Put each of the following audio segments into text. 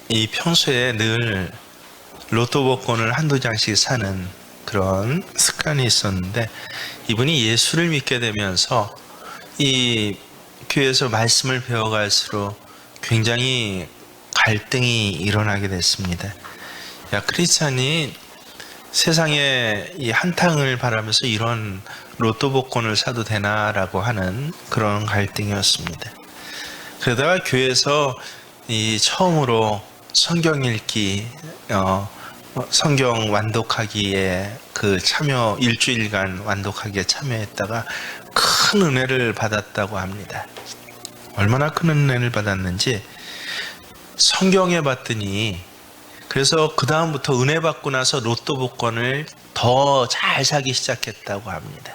이 평소에 늘 로또 복권을 한두 장씩 사는 그런 습관이 있었는데, 이분이 예수를 믿게 되면서 이 교회에서 말씀을 배워갈수록 굉장히 갈등이 일어나게 됐습니다. 야, 크리스찬이 세상에 이 한탕을 바라면서 이런 로또 복권을 사도 되나라고 하는 그런 갈등이었습니다. 그러다가 교회에서 이 처음으로 성경 읽기, 성경 완독하기에 그 참여, 일주일간 완독하기에 참여했다가 큰 은혜를 받았다고 합니다. 얼마나 큰 은혜를 받았는지 성경에 봤더니, 그래서 그 다음부터 은혜 받고 나서 로또 복권을 더 잘 사기 시작했다고 합니다.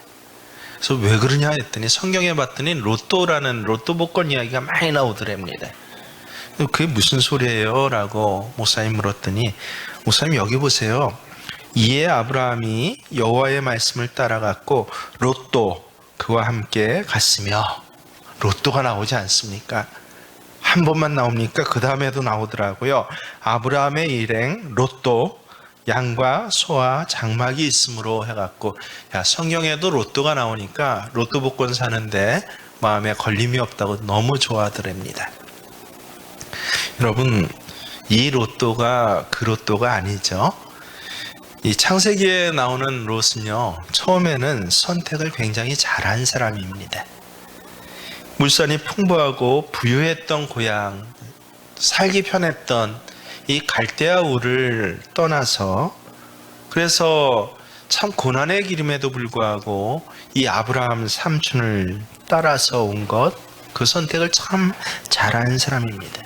그래서 왜 그러냐 했더니 성경에 봤더니 로또라는 로또 복권 이야기가 많이 나오더랍니다. 그게 무슨 소리예요? 라고 목사님 물었더니, 목사님 여기 보세요. 이에 아브라함이 여호와의 말씀을 따라갔고 로또 그와 함께 갔으며, 로또가 나오지 않습니까? 한 번만 나옵니까? 그 다음에도 나오더라고요. 아브라함의 일행 로또, 양과 소와 장막이 있으므로 해갖고, 야, 성경에도 로또가 나오니까 로또 복권 사는데 마음에 걸림이 없다고 너무 좋아하더랍니다. 여러분, 이 로또가 그 로또가 아니죠. 이 창세기에 나오는 롯은요, 처음에는 선택을 굉장히 잘한 사람입니다. 물산이 풍부하고 부유했던 고향, 살기 편했던 이 갈대아 우를 떠나서, 그래서 참 고난의 길임에도 불구하고 이 아브라함 삼촌을 따라서 온 것, 그 선택을 참 잘한 사람입니다.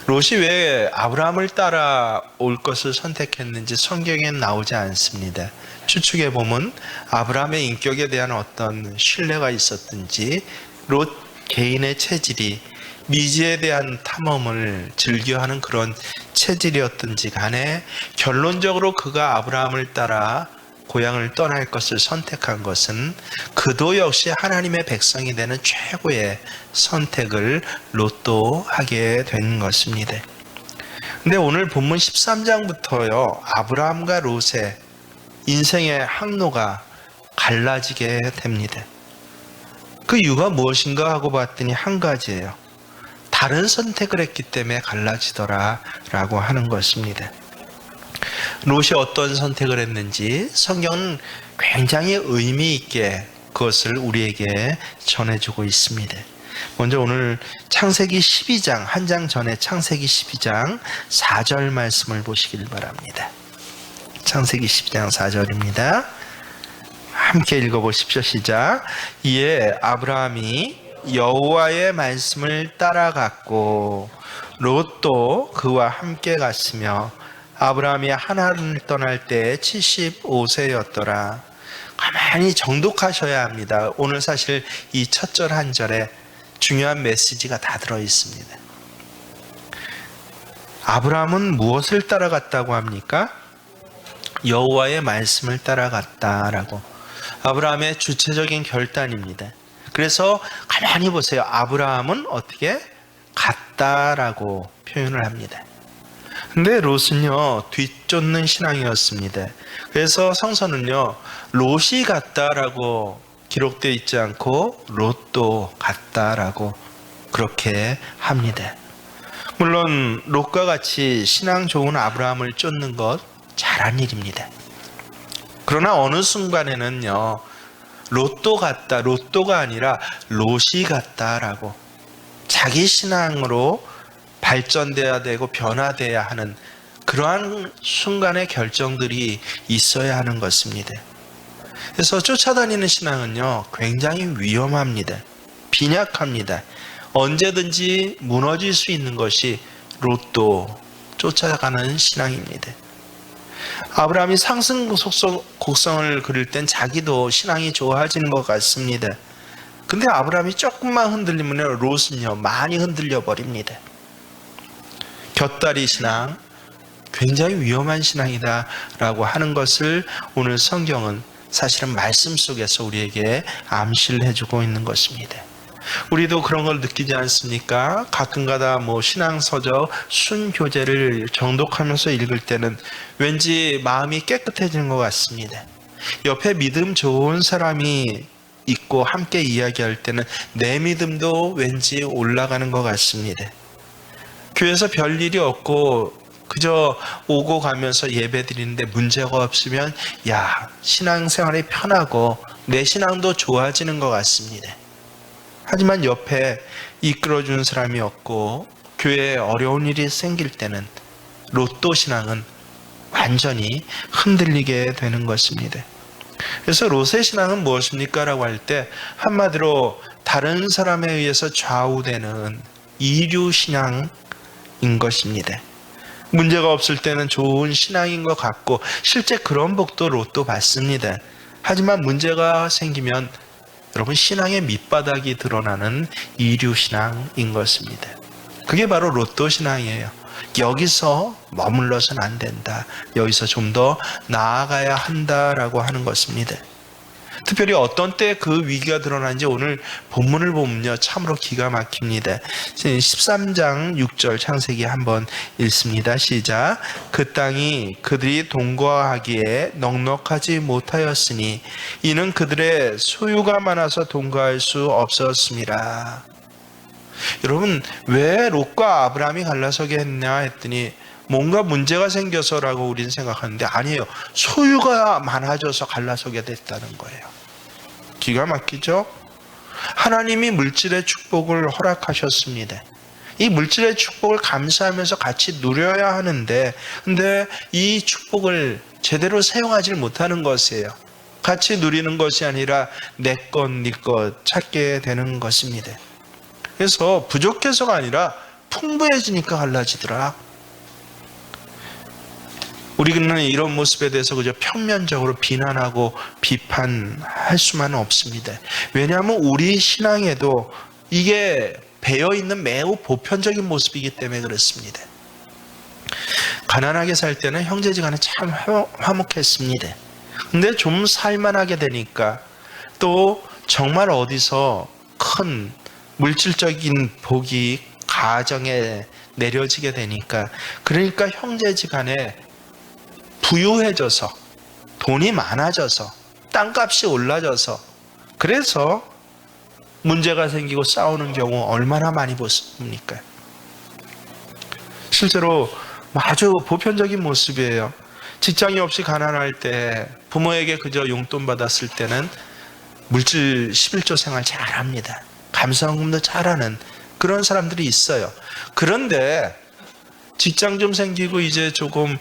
롯이 왜 아브라함을 따라올 것을 선택했는지 성경엔 나오지 않습니다. 추측해 보면 아브라함의 인격에 대한 어떤 신뢰가 있었든지, 롯 개인의 체질이 미지에 대한 탐험을 즐겨하는 그런 체질이었든지 간에 결론적으로 그가 아브라함을 따라 고향을 떠날 것을 선택한 것은 그도 역시 하나님의 백성이 되는 최고의 선택을 롯도 하게 된 것입니다. 근데 오늘 본문 13장부터요, 아브라함과 롯의 인생의 항로가 갈라지게 됩니다. 그 이유가 무엇인가 하고 봤더니 한 가지예요. 다른 선택을 했기 때문에 갈라지더라 라고 하는 것입니다. 롯이 어떤 선택을 했는지 성경은 굉장히 의미 있게 그것을 우리에게 전해주고 있습니다. 먼저 오늘 창세기 12장, 한 장 전에 창세기 12장 4절 말씀을 보시길 바랍니다. 창세기 12장 4절입니다. 함께 읽어보십시오. 시작. 이에 아브라함이 여호와의 말씀을 따라갔고 롯도 그와 함께 갔으며, 아브라함이 하나님을 떠날 때 75세였더라. 가만히 정독하셔야 합니다. 오늘 사실 이 첫 절 한 절에 중요한 메시지가 다 들어있습니다. 아브라함은 무엇을 따라갔다고 합니까? 여호와의 말씀을 따라갔다라고. 아브라함의 주체적인 결단입니다. 그래서 가만히 보세요. 아브라함은 어떻게 갔다라고 표현을 합니다. 근데 롯은요, 뒤쫓는 신앙이었습니다. 그래서 성서는요, 롯이 갔다라고 기록되어 있지 않고 롯도 갔다라고 그렇게 합니다. 물론 롯과 같이 신앙 좋은 아브라함을 쫓는 것 잘한 일입니다. 그러나 어느 순간에는요, 롯도 갔다, 롯도가 아니라 롯이 갔다라고, 자기 신앙으로 발전돼야 되고 변화돼야 하는 그러한 순간의 결정들이 있어야 하는 것입니다. 그래서 쫓아다니는 신앙은요, 굉장히 위험합니다. 빈약합니다. 언제든지 무너질 수 있는 것이 롯도, 쫓아가는 신앙입니다. 아브라함이 상승 곡성을 그릴 땐 자기도 신앙이 좋아지는 것 같습니다. 근데 아브라함이 조금만 흔들리면 롯은요, 많이 흔들려 버립니다. 곁다리 신앙, 굉장히 위험한 신앙이다 라고 하는 것을 오늘 성경은 사실은 말씀 속에서 우리에게 암시를 해주고 있는 것입니다. 우리도 그런 걸 느끼지 않습니까? 가끔가다 신앙서적 순교제를 정독하면서 읽을 때는 왠지 마음이 깨끗해지는 것 같습니다. 옆에 믿음 좋은 사람이 있고 함께 이야기할 때는 내 믿음도 왠지 올라가는 것 같습니다. 교회에서 별일이 없고 그저 오고 가면서 예배 드리는데 문제가 없으면 신앙생활이 편하고 내 신앙도 좋아지는 것 같습니다. 하지만 옆에 이끌어주는 사람이 없고 교회에 어려운 일이 생길 때는 로또 신앙은 완전히 흔들리게 되는 것입니다. 그래서 롯의 신앙은 무엇입니까? 라고 할 때 한마디로 다른 사람에 의해서 좌우되는 이류 신앙인 것입니다. 문제가 없을 때는 좋은 신앙인 것 같고 실제 그런 복도 롯도 받습니다. 하지만 문제가 생기면 여러분 신앙의 밑바닥이 드러나는 이류 신앙인 것입니다. 그게 바로 로또 신앙이에요. 여기서 머물러서는 안 된다. 여기서 좀 더 나아가야 한다라고 하는 것입니다. 특별히 어떤 때 그 위기가 드러나는지 오늘 본문을 보면요 참으로 기가 막힙니다. 13장 6절 창세기 한번 읽습니다. 시작. 그 땅이 그들이 동거하기에 넉넉하지 못하였으니 이는 그들의 소유가 많아서 동거할 수 없었습니다. 여러분 왜 롯과 아브라함이 갈라서게 했냐 했더니 뭔가 문제가 생겨서라고 우리는 생각하는데 아니에요. 소유가 많아져서 갈라서게 됐다는 거예요. 기가 막히죠? 하나님이 물질의 축복을 허락하셨습니다. 이 물질의 축복을 감사하면서 같이 누려야 하는데 근데 이 축복을 제대로 사용하지 못하는 것이에요. 같이 누리는 것이 아니라 내 것, 네 것 찾게 되는 것입니다. 그래서 부족해서가 아니라 풍부해지니까 갈라지더라. 우리는 이런 모습에 대해서 그저 평면적으로 비난하고 비판할 수만은 없습니다. 왜냐하면 우리 신앙에도 이게 배어있는 매우 보편적인 모습이기 때문에 그렇습니다. 가난하게 살 때는 형제지간에 참 화목했습니다. 근데 좀 살만하게 되니까 또 정말 어디서 큰 물질적인 복이 가정에 내려지게 되니까 그러니까 형제지간에 부유해져서 돈이 많아져서 땅값이 올라져서 그래서 문제가 생기고 싸우는 경우 얼마나 많이 보십니까? 실제로 아주 보편적인 모습이에요. 직장이 없이 가난할 때 부모에게 그저 용돈 받았을 때는 물질 11조 생활 잘합니다. 감사원금도 잘하는 그런 사람들이 있어요. 그런데 직장 좀 생기고 이제 조금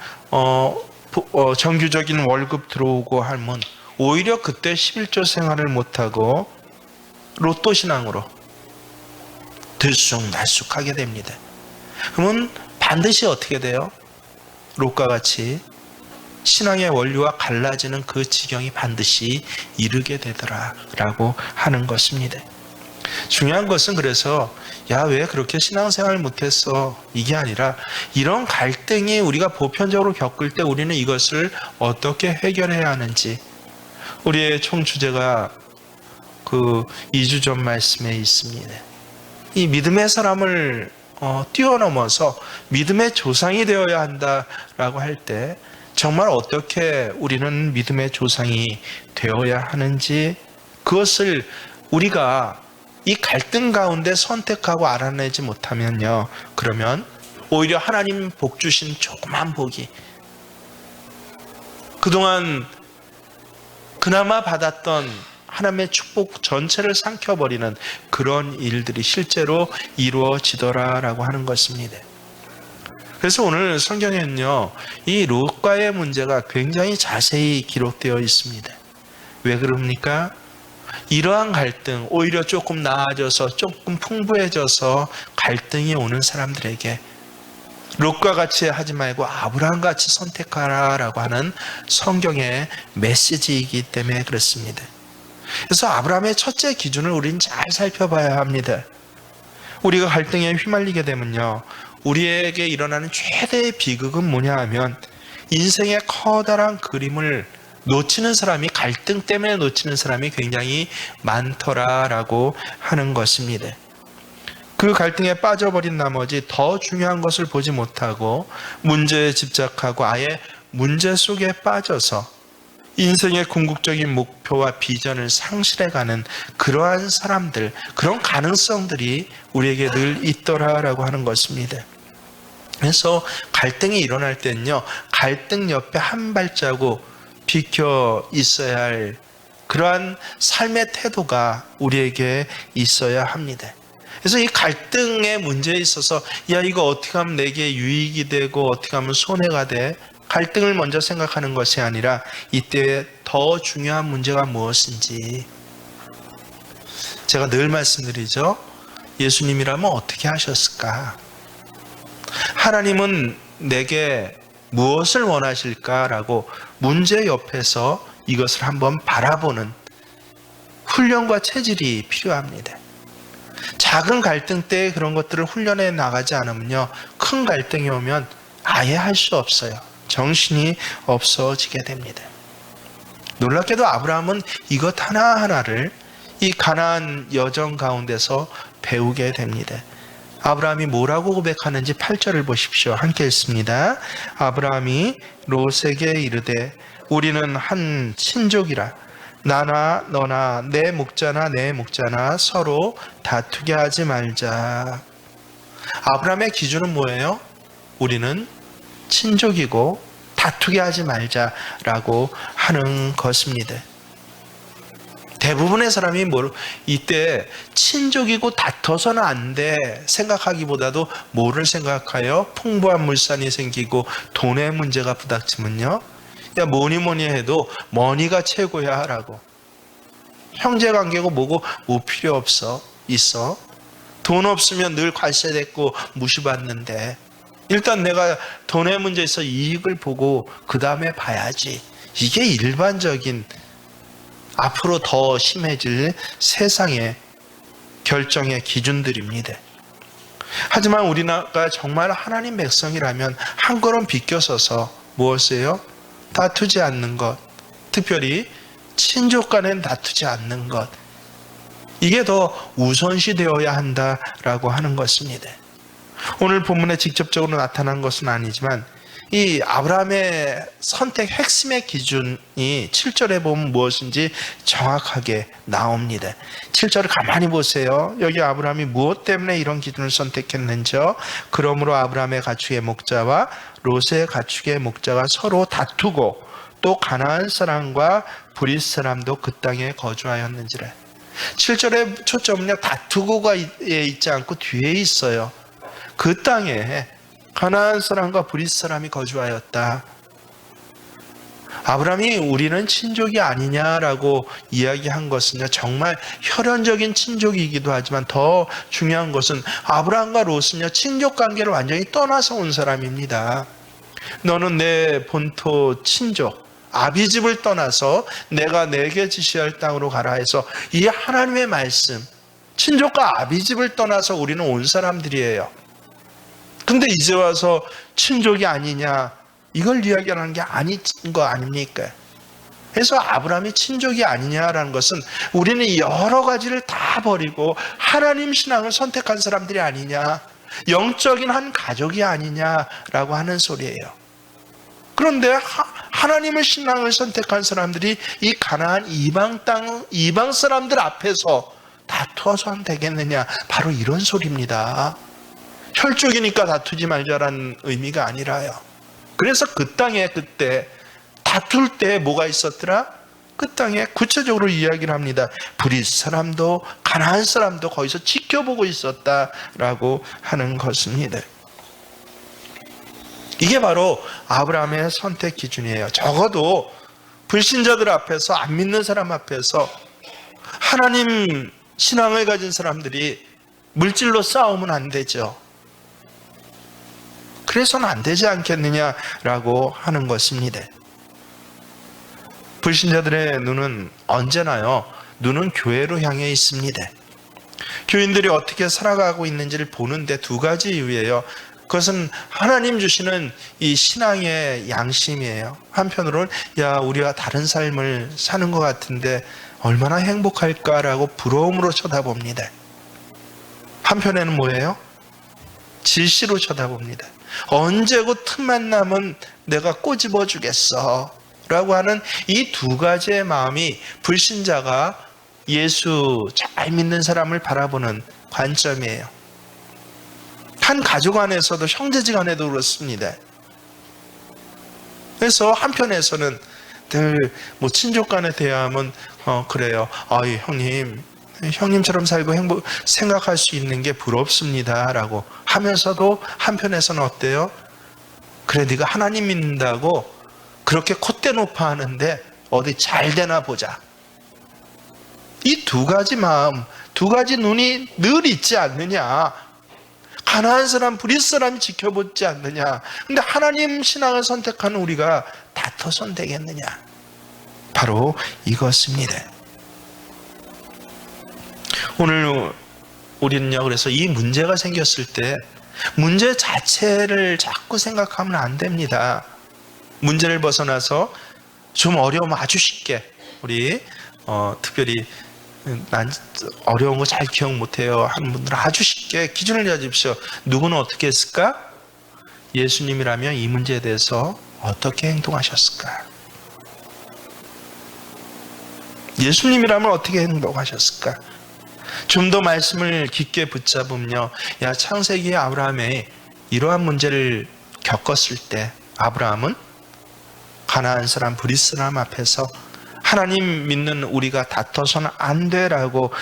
정규적인 월급 들어오고 하면 오히려 그때 11조 생활을 못하고 로또 신앙으로 들쑥날쑥하게 됩니다. 그러면 반드시 어떻게 돼요? 롯과 같이 신앙의 원리와 갈라지는 그 지경이 반드시 이르게 되더라라고 하는 것입니다. 중요한 것은 그래서 왜 그렇게 신앙생활을 못했어? 이게 아니라 이런 갈등이 우리가 보편적으로 겪을 때 우리는 이것을 어떻게 해결해야 하는지 우리의 총주제가 그 2주 전 말씀에 있습니다. 이 믿음의 사람을 뛰어넘어서 믿음의 조상이 되어야 한다라고 할 때 정말 어떻게 우리는 믿음의 조상이 되어야 하는지 그것을 우리가 이 갈등 가운데 선택하고 알아내지 못하면요 그러면 오히려 하나님 복 주신 조그만 복이 그동안 그나마 받았던 하나님의 축복 전체를 삼켜버리는 그런 일들이 실제로 이루어지더라라고 하는 것입니다. 그래서 오늘 성경에는요 이 롯과의 문제가 굉장히 자세히 기록되어 있습니다. 왜 그럽니까? 이러한 갈등, 오히려 조금 나아져서 조금 풍부해져서 갈등이 오는 사람들에게 롯과 같이 하지 말고 아브라함 같이 선택하라라고 하는 성경의 메시지이기 때문에 그렇습니다. 그래서 아브라함의 첫째 기준을 우리는 잘 살펴봐야 합니다. 우리가 갈등에 휘말리게 되면요 우리에게 일어나는 최대의 비극은 뭐냐 하면 인생의 커다란 그림을 놓치는 사람이, 갈등 때문에 놓치는 사람이 굉장히 많더라라고 하는 것입니다. 그 갈등에 빠져버린 나머지 더 중요한 것을 보지 못하고 문제에 집착하고 아예 문제 속에 빠져서 인생의 궁극적인 목표와 비전을 상실해가는 그러한 사람들, 그런 가능성들이 우리에게 늘 있더라라고 하는 것입니다. 그래서 갈등이 일어날 때는요, 갈등 옆에 한 발자국 비켜 있어야 할 그러한 삶의 태도가 우리에게 있어야 합니다. 그래서 이 갈등의 문제에 있어서 야, 이거 어떻게 하면 내게 유익이 되고 어떻게 하면 손해가 돼? 갈등을 먼저 생각하는 것이 아니라 이때 더 중요한 문제가 무엇인지, 제가 늘 말씀드리죠. 예수님이라면 어떻게 하셨을까? 하나님은 내게 무엇을 원하실까라고 문제 옆에서 이것을 한번 바라보는 훈련과 체질이 필요합니다. 작은 갈등 때 그런 것들을 훈련해 나가지 않으면요, 큰 갈등이 오면 아예 할 수 없어요. 정신이 없어지게 됩니다. 놀랍게도 아브라함은 이것 하나하나를 이 가나안 여정 가운데서 배우게 됩니다. 아브라함이 뭐라고 고백하는지 8절을 보십시오. 함께 읽습니다. 아브라함이 롯에게 이르되 우리는 한 친족이라 나나 너나 내 목자나 내 목자나 서로 다투게 하지 말자. 아브라함의 기준은 뭐예요? 우리는 친족이고 다투게 하지 말자라고 하는 것입니다. 대부분의 사람이 이때 친족이고 다퉈서는 안 돼 생각하기보다도 뭐를 생각해요? 풍부한 물산이 생기고 돈의 문제가 부닥치면요, 야, 뭐니 해도 머니가 최고야 라고. 형제관계고 뭐고 뭐 필요 없어. 있어. 돈 없으면 늘 관세됐고 무시받는데 일단 내가 돈의 문제에서 이익을 보고 그 다음에 봐야지. 이게 일반적인, 앞으로 더 심해질 세상의 결정의 기준들입니다. 하지만 우리가 정말 하나님 백성이라면 한 걸음 비껴서서 무엇이에요? 다투지 않는 것, 특별히 친족 간엔 다투지 않는 것, 이게 더 우선시 되어야 한다라고 하는 것입니다. 오늘 본문에 직접적으로 나타난 것은 아니지만 이 아브라함의 선택 핵심의 기준이 7절에 보면 무엇인지 정확하게 나옵니다. 7절을 가만히 보세요. 여기 아브라함이 무엇 때문에 이런 기준을 선택했는지요. 그러므로 아브라함의 가축의 목자와 롯의 가축의 목자가 서로 다투고 또 가나안 사람과 브릿 사람도 그 땅에 거주하였는지라. 7절의 초점은요, 다투고가 있지 않고 뒤에 있어요. 그 땅에 가나안 사람과 브릿 사람이 거주하였다. 아브라함이 우리는 친족이 아니냐라고 이야기한 것은요, 정말 혈연적인 친족이기도 하지만 더 중요한 것은 아브라함과 롯은요, 친족 관계를 완전히 떠나서 온 사람입니다. 너는 내 본토 친족 아비집을 떠나서 내가 내게 지시할 땅으로 가라 해서 이 하나님의 말씀, 친족과 아비집을 떠나서 우리는 온 사람들이에요. 근데 이제 와서 친족이 아니냐, 이걸 이야기하는 게 아닌 거 아닙니까? 그래서 아브라함이 친족이 아니냐라는 것은 우리는 여러 가지를 다 버리고 하나님 신앙을 선택한 사람들이 아니냐, 영적인 한 가족이 아니냐라고 하는 소리예요. 그런데 하나님의 신앙을 선택한 사람들이 이 가나안 이방 땅, 이방 사람들 앞에서 다투어서는 되겠느냐, 바로 이런 소리입니다. 혈족이니까 다투지 말자라는 의미가 아니라요. 그래서 그 땅에 그때 다툴 때 뭐가 있었더라? 그 땅에 구체적으로 이야기를 합니다. 브릿 사람도 가나안 사람도 거기서 지켜보고 있었다라고 하는 것입니다. 이게 바로 아브라함의 선택 기준이에요. 적어도 불신자들 앞에서, 안 믿는 사람 앞에서 하나님 신앙을 가진 사람들이 물질로 싸우면 안 되죠. 그래서는 안 되지 않겠느냐라고 하는 것입니다. 불신자들의 눈은 언제나요, 눈은 교회로 향해 있습니다. 교인들이 어떻게 살아가고 있는지를 보는데 두 가지 이유예요. 그것은 하나님 주시는 이 신앙의 양심이에요. 한편으로는 야, 우리가 다른 삶을 사는 것 같은데 얼마나 행복할까라고 부러움으로 쳐다봅니다. 한편에는 뭐예요? 질시로 쳐다봅니다. 언제고 틈만 나면 내가 꼬집어 주겠어 라고 하는 이 두 가지의 마음이 불신자가 예수 잘 믿는 사람을 바라보는 관점이에요. 한 가족 안에서도 형제지 간에도 그렇습니다. 그래서 한편에서는 늘 뭐 친족 간에 대화하면 그래요. 아이 형님처럼 살고 생각할 수 있는 게 부럽습니다 라고 하면서도 한편에서는 어때요? 그래 네가 하나님 믿는다고 그렇게 콧대 높아 하는데 어디 잘 되나 보자. 이 두 가지 마음, 두 가지 눈이 늘 있지 않느냐. 가난한 사람, 부릴 사람이 지켜보지 않느냐. 근데 하나님 신앙을 선택하는 우리가 다퉈선 되겠느냐. 바로 이것입니다. 오늘 우리는요, 그래서 이 문제가 생겼을 때 문제 자체를 자꾸 생각하면 안 됩니다. 문제를 벗어나서 좀 어려우면 아주 쉽게 우리 특별히 난 어려운 거 잘 기억 못해요 하는 분들은 아주 쉽게 기준을 가지십시오. 누구는 어떻게 했을까? 예수님이라면 이 문제에 대해서 어떻게 행동하셨을까? 예수님이라면 어떻게 행동하셨을까? 좀 더 말씀을 깊게 붙잡으면요, 야, 창세기의 아브라함이 이러한 문제를 겪었을 때 아브라함은 가나안 사람, 브릿 사람 앞에서 하나님 믿는 우리가 다퉈서는 안 되라고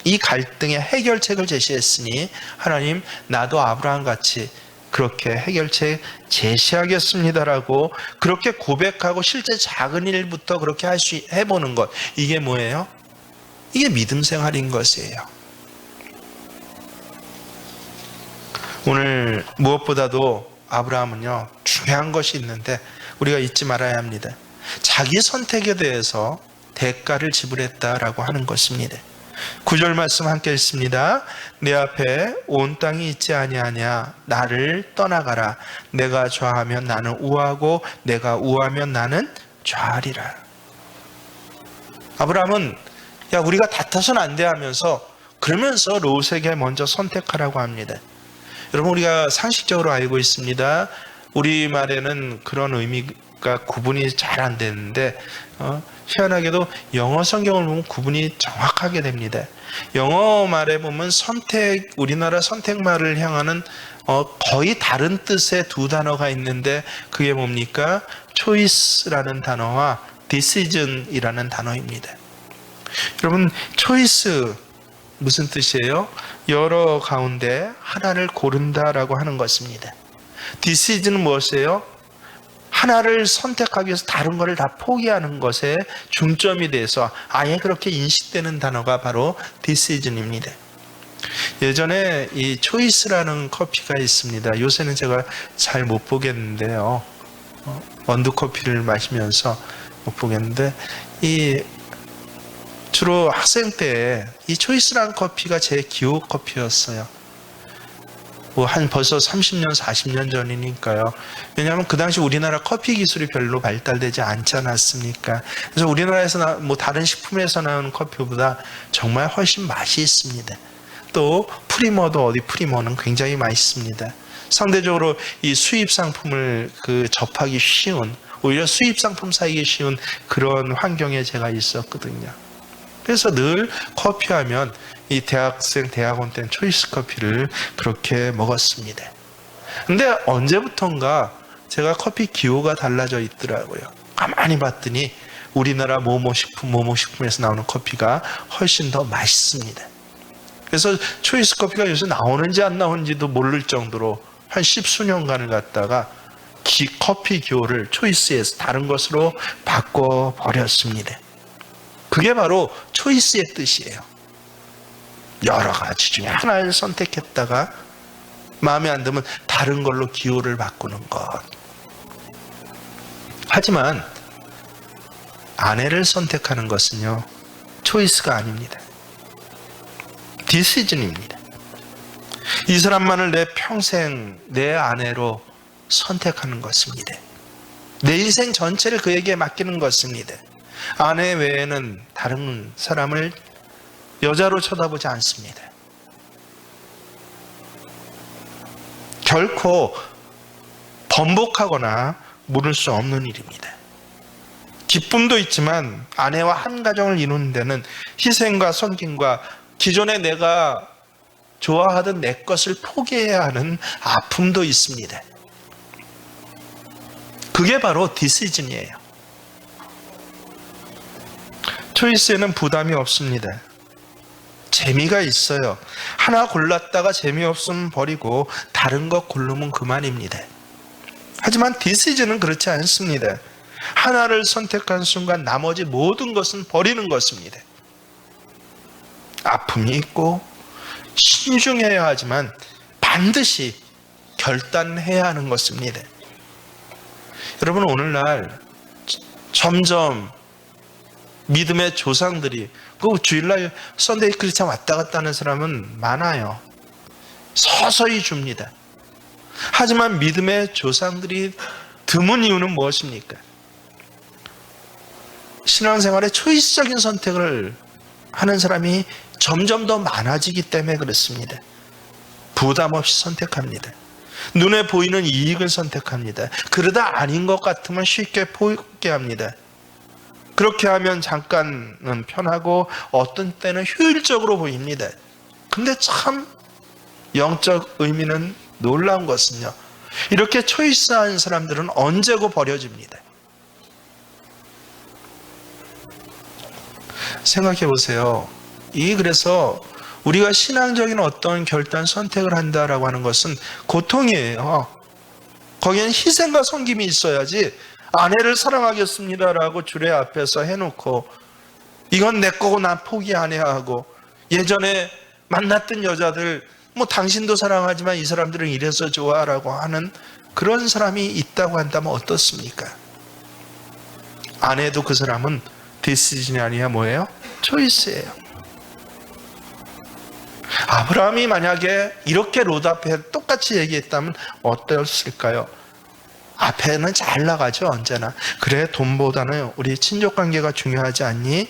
이 갈등의 해결책을 제시했으니 하나님 나도 아브라함 같이 그렇게 해결책 제시하겠습니다라고 그렇게 고백하고 실제 작은 일부터 그렇게 해보는 것, 이게 뭐예요? 이게 믿음 생활인 것이에요. 오늘 무엇보다도 아브라함은요, 중요한 것이 있는데 우리가 잊지 말아야 합니다. 자기 선택에 대해서 대가를 지불했다라고 하는 것입니다. 9절 말씀 함께 읽습니다. 내 앞에 온 땅이 있지 아니하냐. 나를 떠나가라. 내가 좌하면 나는 우하고 내가 우하면 나는 좌하리라. 아브라함은 야, 우리가 다퉈서는 안 돼 하면서 그러면서 롯에게 먼저 선택하라고 합니다. 여러분, 우리가 상식적으로 알고 있습니다. 우리말에는 그런 의미가 구분이 잘 안 되는데 희한하게도 영어 성경을 보면 구분이 정확하게 됩니다. 영어 말에 보면 선택, 우리나라 선택말을 향하는 거의 다른 뜻의 두 단어가 있는데 그게 뭡니까? choice라는 단어와 decision이라는 단어입니다. 여러분, choice 무슨 뜻이에요? 여러 가운데 하나를 고른다라고 하는 것입니다. decision은 무엇이에요? 하나를 선택하기 위해서 다른 것을 다 포기하는 것에 중점이 돼서 아예 그렇게 인식되는 단어가 바로 decision입니다. 예전에 이 초이스라는 커피가 있습니다. 요새는 제가 잘 못 보겠는데요. 원두커피를 마시면서 못 보겠는데 주로 학생 때 이 초이스라는 커피가 제 기호 커피였어요. 벌써 30년, 40년 전이니까요. 왜냐하면 그 당시 우리나라 커피 기술이 별로 발달되지 않지 않았습니까? 그래서 우리나라에서 다른 식품에서 나오는 커피보다 정말 훨씬 맛이 있습니다. 또 프리머도 프리머는 굉장히 맛있습니다. 상대적으로 이 수입 상품을 접하기 쉬운, 오히려 수입 상품 사기 쉬운 그런 환경에 제가 있었거든요. 그래서 늘 커피하면 이 대학생, 대학원 때는 초이스 커피를 그렇게 먹었습니다. 근데 언제부턴가 제가 커피 기호가 달라져 있더라고요. 가만히 봤더니 우리나라 모모식품에서 나오는 커피가 훨씬 더 맛있습니다. 그래서 초이스 커피가 요새 나오는지 안 나오는지도 모를 정도로 한 10수년간을 갖다가 커피 기호를 초이스에서 다른 것으로 바꿔버렸습니다. 그게 바로 초이스의 뜻이에요. 여러 가지 중에 하나를 선택했다가 마음에 안 들면 다른 걸로 기호를 바꾸는 것. 하지만 아내를 선택하는 것은요, 초이스가 아닙니다. 디시즌입니다. 이 사람만을 내 평생 내 아내로 선택하는 것입니다. 내 인생 전체를 그에게 맡기는 것입니다. 아내 외에는 다른 사람을 여자로 쳐다보지 않습니다. 결코 번복하거나 물을 수 없는 일입니다. 기쁨도 있지만 아내와 한 가정을 이루는 데는 희생과 섬김과 기존에 내가 좋아하던 내 것을 포기해야 하는 아픔도 있습니다. 그게 바로 디시즌이에요. 초이스에는 부담이 없습니다. 재미가 있어요. 하나 골랐다가 재미없으면 버리고 다른 것 고르면 그만입니다. 하지만 디시즌은 그렇지 않습니다. 하나를 선택한 순간 나머지 모든 것은 버리는 것입니다. 아픔이 있고 신중해야 하지만 반드시 결단해야 하는 것입니다. 여러분, 오늘날 점점 믿음의 조상들이 그 주일날 썬데이 크리스찬 왔다 갔다 하는 사람은 많아요. 서서히 줍니다. 하지만 믿음의 조상들이 드문 이유는 무엇입니까? 신앙생활에 초이스적인 선택을 하는 사람이 점점 더 많아지기 때문에 그렇습니다. 부담 없이 선택합니다. 눈에 보이는 이익을 선택합니다. 그러다 아닌 것 같으면 쉽게 포기합니다. 그렇게 하면 잠깐은 편하고 어떤 때는 효율적으로 보입니다. 근데 참 영적 의미는 놀라운 것은요, 이렇게 초이스한 사람들은 언제고 버려집니다. 생각해 보세요. 그래서 우리가 신앙적인 어떤 결단 선택을 한다라고 하는 것은 고통이에요. 거기엔 희생과 섬김이 있어야지 아내를 사랑하겠습니다라고 주례 앞에서 해놓고 이건 내 거고 난 포기 안 해야 하고, 예전에 만났던 여자들 뭐 당신도 사랑하지만 이 사람들은 이래서 좋아라고 하는 그런 사람이 있다고 한다면 어떻습니까? 아내도 그 사람은 디시즌이 아니야 뭐예요? 초이스예요. 아브라함이 만약에 이렇게 롯 앞에 똑같이 얘기했다면 어땠을까요? 앞에는 잘 나가죠, 언제나. 그래, 돈보다는 우리 친족관계가 중요하지 않니?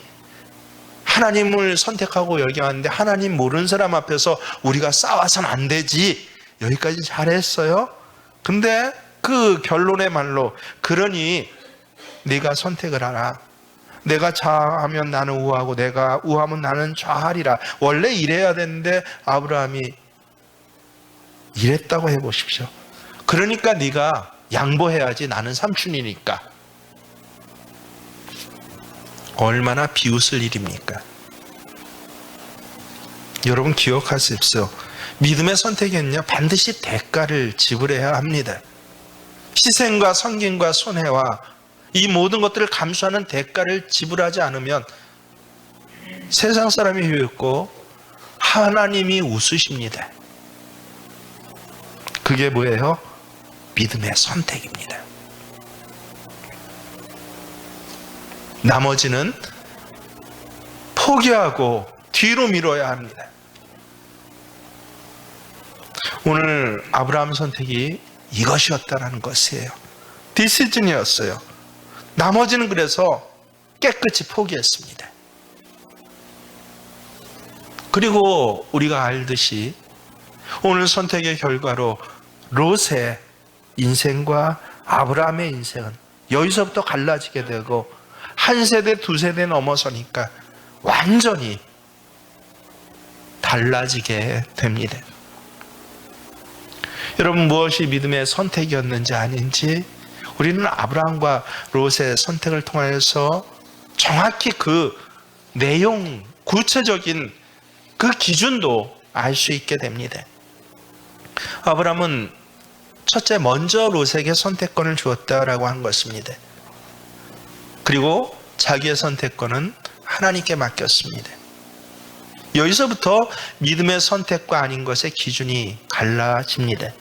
하나님을 선택하고 여기 왔는데 하나님 모르는 사람 앞에서 우리가 싸워서는 안 되지. 여기까지 잘했어요. 근데 그 결론의 말로, 그러니 네가 선택을 하라. 내가 좌하면 나는 우하고 내가 우하면 나는 좌하리라. 원래 이래야 되는데 아브라함이 이랬다고 해보십시오. 그러니까 네가 양보해야지, 나는 삼촌이니까. 얼마나 비웃을 일입니까? 여러분 기억하십시오. 믿음의 선택에는요, 반드시 대가를 지불해야 합니다. 희생과 섬김과 손해와 이 모든 것들을 감수하는 대가를 지불하지 않으면 세상 사람이 비웃고 하나님이 웃으십니다. 그게 뭐예요? 믿음의 선택입니다. 나머지는 포기하고 뒤로 미뤄야 합니다. 오늘 아브라함 선택이 이것이었다라는 것이에요. 디시즌이었어요. 나머지는 그래서 깨끗이 포기했습니다. 그리고 우리가 알듯이 오늘 선택의 결과로 롯의 인생과 아브라함의 인생은 여기서부터 갈라지게 되고 한 세대, 두 세대 넘어서니까 완전히 달라지게 됩니다. 여러분, 무엇이 믿음의 선택이었는지 아닌지 우리는 아브라함과 롯의 선택을 통해서 정확히 그 내용, 구체적인 그 기준도 알 수 있게 됩니다. 아브라함은 첫째, 먼저 롯에게 선택권을 주었다라고 한 것입니다. 그리고 자기의 선택권은 하나님께 맡겼습니다. 여기서부터 믿음의 선택과 아닌 것의 기준이 갈라집니다.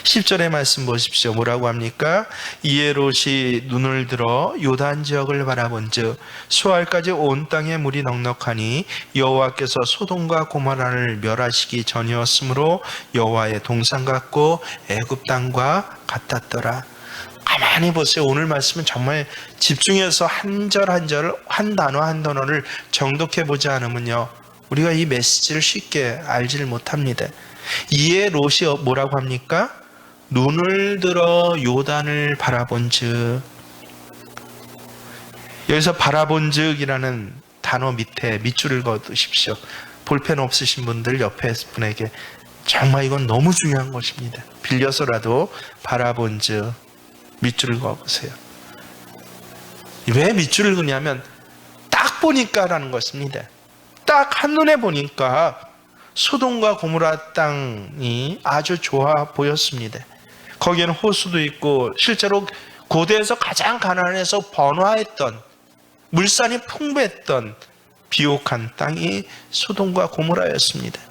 10절의 말씀 보십시오. 뭐라고 합니까? 이에 롯이 눈을 들어 요단 지역을 바라본즉 수알까지 온 땅에 물이 넉넉하니 여호와께서 소돔과 고모라를 멸하시기 전이었으므로 여호와의 동산 같고 애굽 땅과 같았더라. 가만히 보세요. 오늘 말씀은 정말 집중해서 한 절 한 절, 한 단어 한 단어를 정독해 보지 않으면요, 우리가 이 메시지를 쉽게 알지를 못합니다. 이에 롯이 뭐라고 합니까? 눈을 들어 요단을 바라본즉, 여기서 바라본즉이라는 단어 밑에 밑줄을 그어두십시오. 볼펜 없으신 분들 옆에 분에게 정말 이건 너무 중요한 것입니다. 빌려서라도 바라본즉 밑줄을 그어보세요. 왜 밑줄을 그냐면 딱 보니까라는 것입니다. 딱 한눈에 보니까 소돔과 고모라 땅이 아주 좋아 보였습니다. 거기에는 호수도 있고 실제로 고대에서 가장 가난해서 번화했던, 물산이 풍부했던 비옥한 땅이 소돔과 고모라였습니다.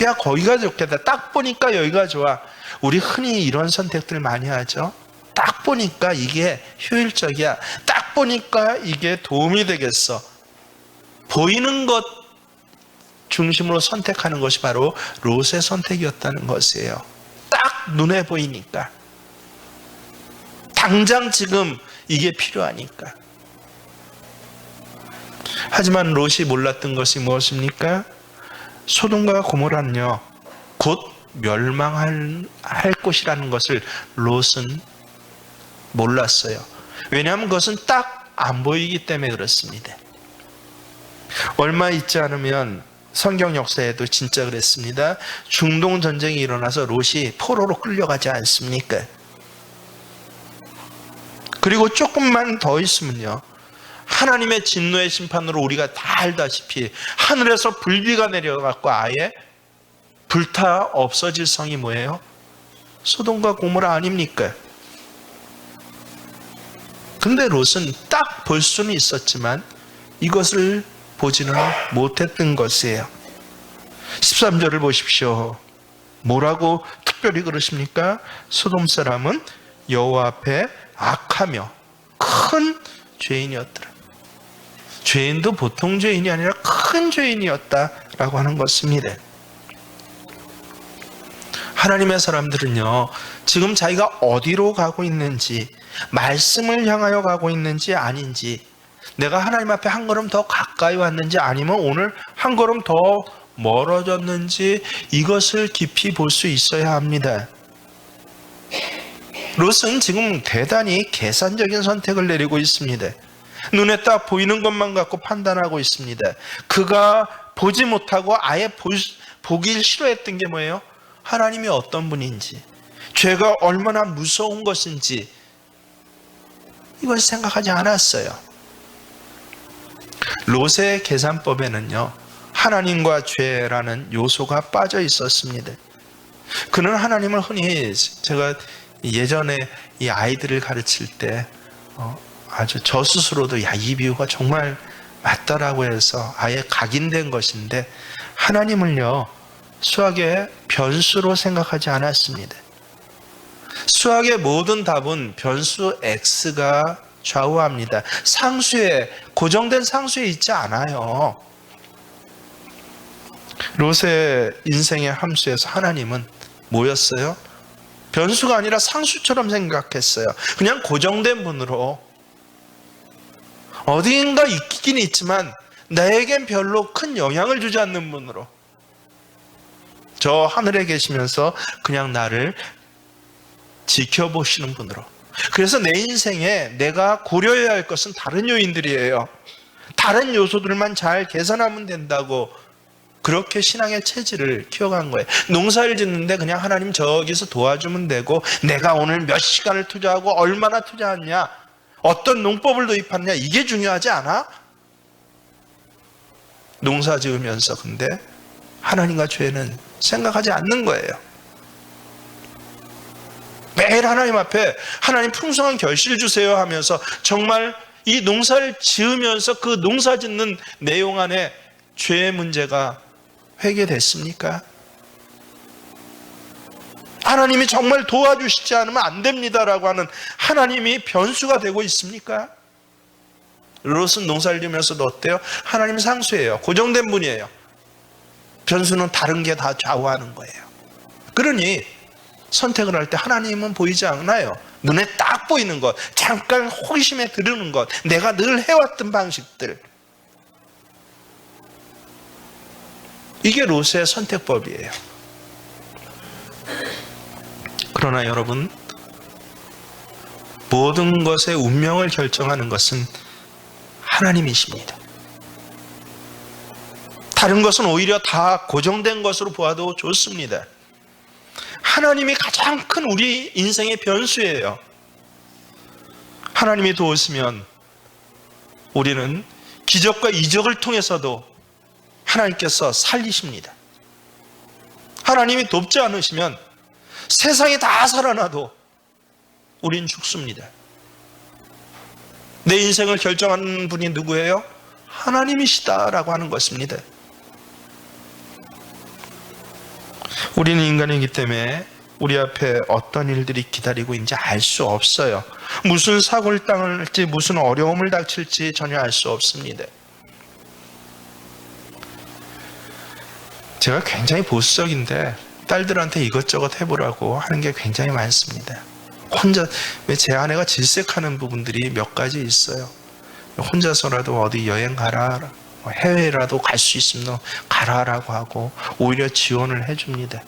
야, 거기가 좋겠다. 딱 보니까 여기가 좋아. 우리 흔히 이런 선택들 많이 하죠. 딱 보니까 이게 효율적이야. 딱 보니까 이게 도움이 되겠어. 보이는 것 중심으로 선택하는 것이 바로 롯의 선택이었다는 것이에요. 딱 눈에 보이니까. 당장 지금 이게 필요하니까. 하지만 롯이 몰랐던 것이 무엇입니까? 소돔과 고모라는요, 곧 멸망할 곳이라는 것을 롯은 몰랐어요. 왜냐하면 그것은 딱 안 보이기 때문에 그렇습니다. 얼마 있지 않으면 성경 역사에도 진짜 그랬습니다. 중동 전쟁이 일어나서 롯이 포로로 끌려가지 않습니까? 그리고 조금만 더 있으면요, 하나님의 진노의 심판으로 우리가 다 알다시피 하늘에서 불비가 내려갖고 아예 불타 없어질 성이 뭐예요? 소돔과 고모라 아닙니까? 근데 롯은 딱 볼 수는 있었지만 이것을 보지는 못했던 것이에요. 13절을 보십시오. 뭐라고 특별히 그러십니까? 소돔 사람은 여호와 앞에 악하며 큰 죄인이었더라. 죄인도 보통 죄인이 아니라 큰 죄인이었다라고 하는 것입니다. 하나님의 사람들은요, 지금 자기가 어디로 가고 있는지, 말씀을 향하여 가고 있는지 아닌지, 내가 하나님 앞에 한 걸음 더 가까이 왔는지 아니면 오늘 한 걸음 더 멀어졌는지 이것을 깊이 볼 수 있어야 합니다. 롯은 지금 대단히 계산적인 선택을 내리고 있습니다. 눈에 딱 보이는 것만 갖고 판단하고 있습니다. 그가 보지 못하고 아예 보기 싫어했던 게 뭐예요? 하나님이 어떤 분인지, 죄가 얼마나 무서운 것인지 이걸 생각하지 않았어요. 롯의 계산법에는요, 하나님과 죄라는 요소가 빠져 있었습니다. 그는 하나님을 흔히, 제가 예전에 이 아이들을 가르칠 때 아주 저 스스로도 야, 이 비유가 정말 맞다라고 해서 아예 각인된 것인데, 하나님을요, 수학의 변수로 생각하지 않았습니다. 수학의 모든 답은 변수 x가 좌우합니다. 상수에, 고정된 상수에 있지 않아요. 롯의 인생의 함수에서 하나님은 뭐였어요? 변수가 아니라 상수처럼 생각했어요. 그냥 고정된 분으로, 어디인가 있긴 있지만 나에겐 별로 큰 영향을 주지 않는 분으로, 저 하늘에 계시면서 그냥 나를 지켜보시는 분으로. 그래서 내 인생에 내가 고려해야 할 것은 다른 요인들이에요. 다른 요소들만 잘 계산하면 된다고, 그렇게 신앙의 체질을 키워간 거예요. 농사를 짓는데 그냥 하나님 저기서 도와주면 되고, 내가 오늘 몇 시간을 투자하고 얼마나 투자했냐, 어떤 농법을 도입하느냐, 이게 중요하지 않아? 농사 지으면서 근데 하나님과 죄는 생각하지 않는 거예요. 매일 하나님 앞에 하나님 풍성한 결실을 주세요 하면서 정말 이 농사를 지으면서 그 농사 짓는 내용 안에 죄의 문제가 회개됐습니까? 하나님이 정말 도와주시지 않으면 안 됩니다라고 하는 하나님이 변수가 되고 있습니까? 롯은 농사를 지으면서도 어때요? 하나님 상수예요. 고정된 분이에요. 변수는 다른 게 다 좌우하는 거예요. 그러니 선택을 할 때 하나님은 보이지 않아요. 눈에 딱 보이는 것, 잠깐 호기심에 들으는 것, 내가 늘 해왔던 방식들. 이게 롯의 선택법이에요. 그러나 여러분, 모든 것의 운명을 결정하는 것은 하나님이십니다. 다른 것은 오히려 다 고정된 것으로 보아도 좋습니다. 하나님이 가장 큰 우리 인생의 변수예요. 하나님이 도우시면 우리는 기적과 이적을 통해서도 하나님께서 살리십니다. 하나님이 돕지 않으시면 세상이 다 살아나도 우린 죽습니다. 내 인생을 결정하는 분이 누구예요? 하나님이시다라고 하는 것입니다. 우리는 인간이기 때문에 우리 앞에 어떤 일들이 기다리고 있는지 알 수 없어요. 무슨 사고를 당할지, 무슨 어려움을 닥칠지 전혀 알 수 없습니다. 제가 굉장히 보수적인데 딸들한테 이것저것 해보라고 하는 게 굉장히 많습니다. 혼자, 왜 제 아내가 질색하는 부분들이 몇 가지 있어요. 혼자서라도 어디 여행 가라, 해외라도 갈 수 있으면 가라라고 하고 오히려 지원을 해줍니다.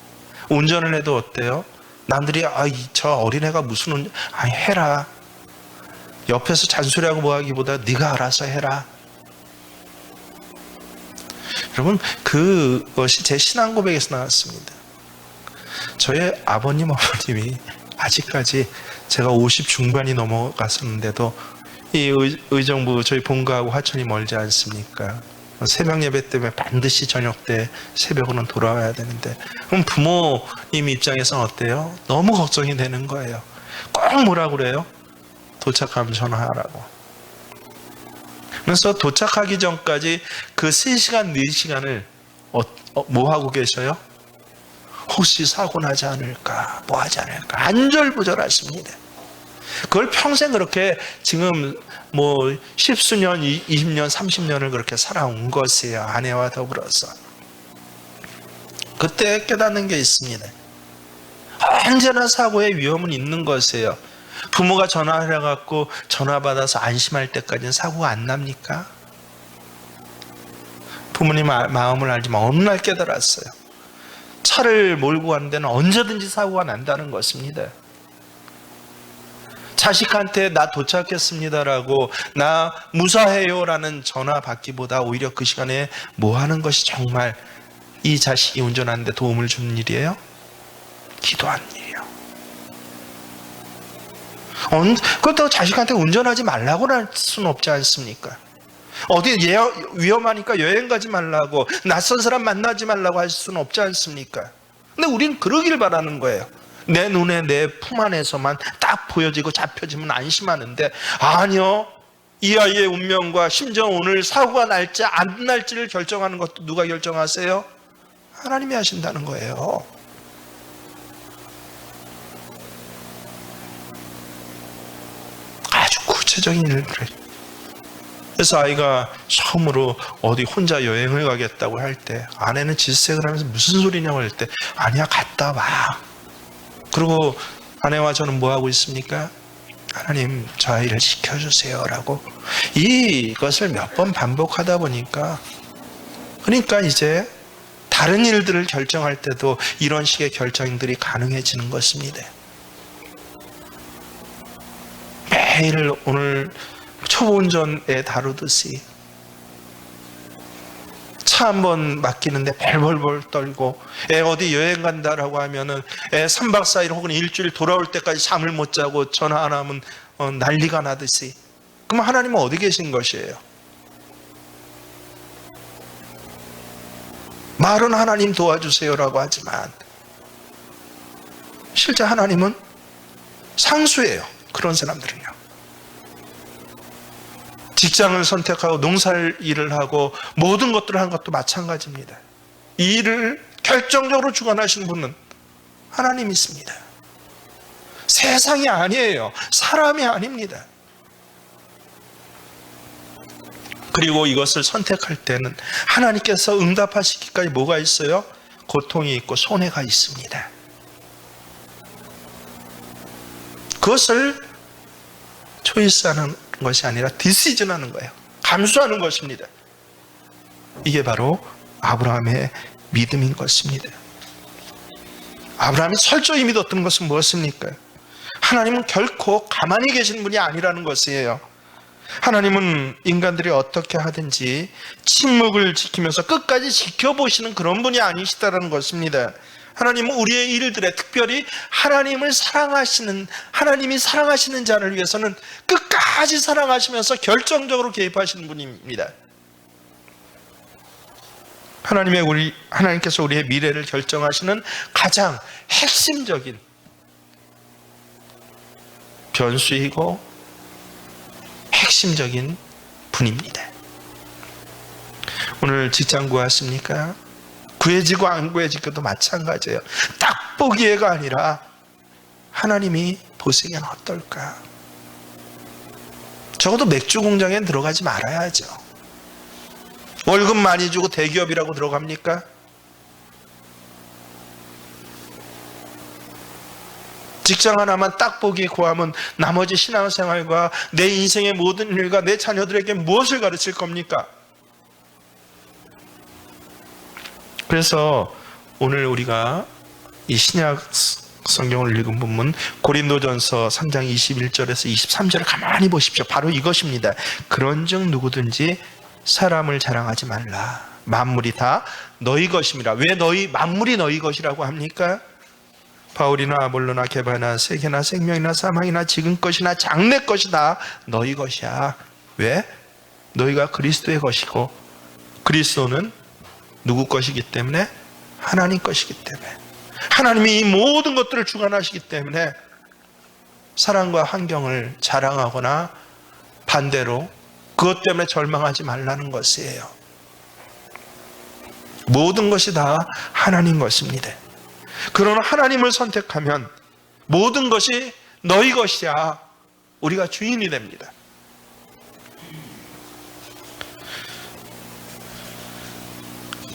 운전을 해도 어때요? 남들이 저 어린애가 무슨 운전, 해라. 옆에서 잔소리하고 뭐하기보다 네가 알아서 해라. 여러분, 그것이 제 신앙 고백에서 나왔습니다. 저의 아버님, 어머님이 아직까지 제가 50 중반이 넘어갔었는데도 이 의정부 저희 본가하고 화천이 멀지 않습니까? 새벽 예배 때문에 반드시 저녁 때 새벽으로는 돌아와야 되는데, 그럼 부모님 입장에서는 어때요? 너무 걱정이 되는 거예요. 꼭 뭐라 그래요? 도착하면 전화하라고. 그래서 도착하기 전까지 그 3시간, 4시간을 뭐 하고 계셔요? 혹시 사고 나지 않을까, 뭐 하지 않을까, 안절부절하십니다. 그걸 평생 그렇게 지금 뭐 10수년, 20년, 30년을 그렇게 살아온 것이에요. 아내와 더불어서. 그때 깨닫는 게 있습니다. 언제나 사고의 위험은 있는 것이에요. 부모가 전화를 해갖고 전화 받아서 안심할 때까지는 사고가 안 납니까? 부모님 마음을 알지만 어느 날 깨달았어요. 차를 몰고 가는 데는 언제든지 사고가 난다는 것입니다. 자식한테 나 도착했습니다라고, 나 무사해요라는 전화 받기보다 오히려 그 시간에 뭐 하는 것이 정말 이 자식이 운전하는데 도움을 주는 일이에요? 기도하는 일이에요. 그렇다고 자식한테 운전하지 말라고 할 수는 없지 않습니까? 어디 위험하니까 여행 가지 말라고, 낯선 사람 만나지 말라고 할 수는 없지 않습니까? 근데 우리는 그러길 바라는 거예요. 내 눈에, 내 품 안에서만 딱 보여지고 잡혀지면 안심하는데, 아니요, 이 아이의 운명과 심지어 오늘 사고가 날지 안 날지를 결정하는 것도 누가 결정하세요? 하나님이 하신다는 거예요. 아주 구체적인 일들을. 그래서 아이가 처음으로 어디 혼자 여행을 가겠다고 할 때 아내는 질색을 하면서 무슨 소리냐고 할 때, 아니야, 갔다 와. 그리고 아내와 저는 뭐 하고 있습니까? 하나님, 저 아이를 지켜주세요 라고 이것을 몇 번 반복하다 보니까, 그러니까 이제 다른 일들을 결정할 때도 이런 식의 결정들이 가능해지는 것입니다. 매일 오늘 초보 운전에 다루듯이 차 한번 맡기는데 벌벌벌 떨고, 애 어디 여행 간다라고 하면은 애 3박 4일 혹은 일주일 돌아올 때까지 잠을 못 자고 전화 안 하면 난리가 나듯이. 그럼 하나님은 어디 계신 것이에요? 말은 하나님 도와주세요라고 하지만 실제 하나님은 상수예요. 그런 사람들은요. 직장을 선택하고 농사를 일을 하고 모든 것들을 한 것도 마찬가지입니다. 이 일을 결정적으로 주관하신 분은 하나님 있습니다. 세상이 아니에요. 사람이 아닙니다. 그리고 이것을 선택할 때는 하나님께서 응답하시기까지 뭐가 있어요? 고통이 있고 손해가 있습니다. 그것을 초이스하는 것이 아니라 디시전하는 거예요. 감수하는 것입니다. 이게 바로 아브라함의 믿음인 것입니다. 아브라함이 철저히 믿었던 것은 무엇입니까? 하나님은 결코 가만히 계신 분이 아니라는 것이에요. 하나님은 인간들이 어떻게 하든지 침묵을 지키면서 끝까지 지켜보시는 그런 분이 아니시다라는 것입니다. 하나님은 우리의 일들에, 특별히 하나님이 사랑하시는 자를 위해서는 끝까지 사랑하시면서 결정적으로 개입하시는 분입니다. 하나님께서 우리의 미래를 결정하시는 가장 핵심적인 변수이고 핵심적인 분입니다. 오늘 직장 구하십니까? 구해지고 안 구해지고도 마찬가지예요. 딱 보기에가 아니라 하나님이 보시기엔 어떨까? 적어도 맥주 공장에 들어가지 말아야죠. 월급 많이 주고 대기업이라고 들어갑니까? 직장 하나만 딱 보기 구하면 나머지 신앙생활과 내 인생의 모든 일과 내 자녀들에게 무엇을 가르칠 겁니까? 그래서 오늘 우리가 이 신약 성경을 읽은 부분 고린도전서 3장 21절에서 23절을 가만히 보십시오. 바로 이것입니다. 그런즉 누구든지 사람을 자랑하지 말라. 만물이 다 너희 것임이라. 왜 만물이 너희 것이라고 합니까? 바울이나 아볼로나 게바나 세계나 생명이나 사망이나 지금 것이나 장래 것이다 너희 것이야. 왜? 너희가 그리스도의 것이고 그리스도는 누구 것이기 때문에? 하나님 것이기 때문에. 하나님이 이 모든 것들을 주관하시기 때문에 사랑과 환경을 자랑하거나 반대로 그것 때문에 절망하지 말라는 것이에요. 모든 것이 다 하나님 것입니다. 그러나 하나님을 선택하면 모든 것이 너희 것이야. 우리가 주인이 됩니다.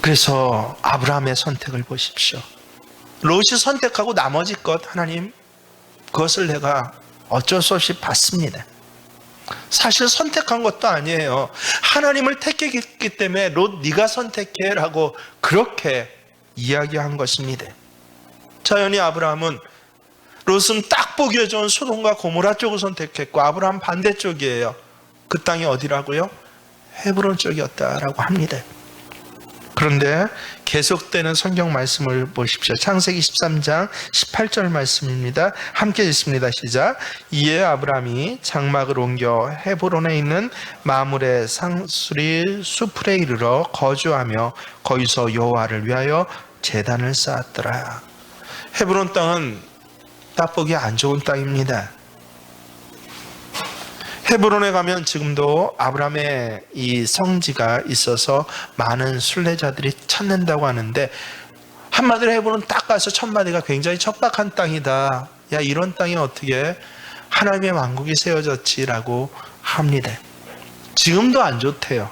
그래서 아브라함의 선택을 보십시오. 롯이 선택하고 나머지 것 하나님 그것을 내가 어쩔 수 없이 받습니다. 사실 선택한 것도 아니에요. 하나님을 택했기 때문에 롯 네가 선택해 라고 그렇게 이야기한 것입니다. 자연히 아브라함은 롯은 딱 보기에 좋은 소돔과 고모라 쪽을 선택했고 아브라함 반대쪽이에요. 그 땅이 어디라고요? 헤브론 쪽이었다라고 합니다. 그런데 계속되는 성경 말씀을 보십시오. 창세기 13장 18절 말씀입니다. 함께 읽습니다. 시작. 이에 아브라함이 장막을 옮겨 헤브론에 있는 마므레 상수리 수풀에 이르러 거주하며 거기서 여호와를 위하여 제단을 쌓았더라. 헤브론 땅은 딱 보기 안 좋은 땅입니다. 헤브론에 가면 지금도 아브라함의 이 성지가 있어서 많은 순례자들이 찾는다고 하는데 한마디로 헤브론 딱 가서 첫마디가 굉장히 척박한 땅이다. 야 이런 땅이 어떻게 하나님의 왕국이 세워졌지라고 합니다. 지금도 안 좋대요.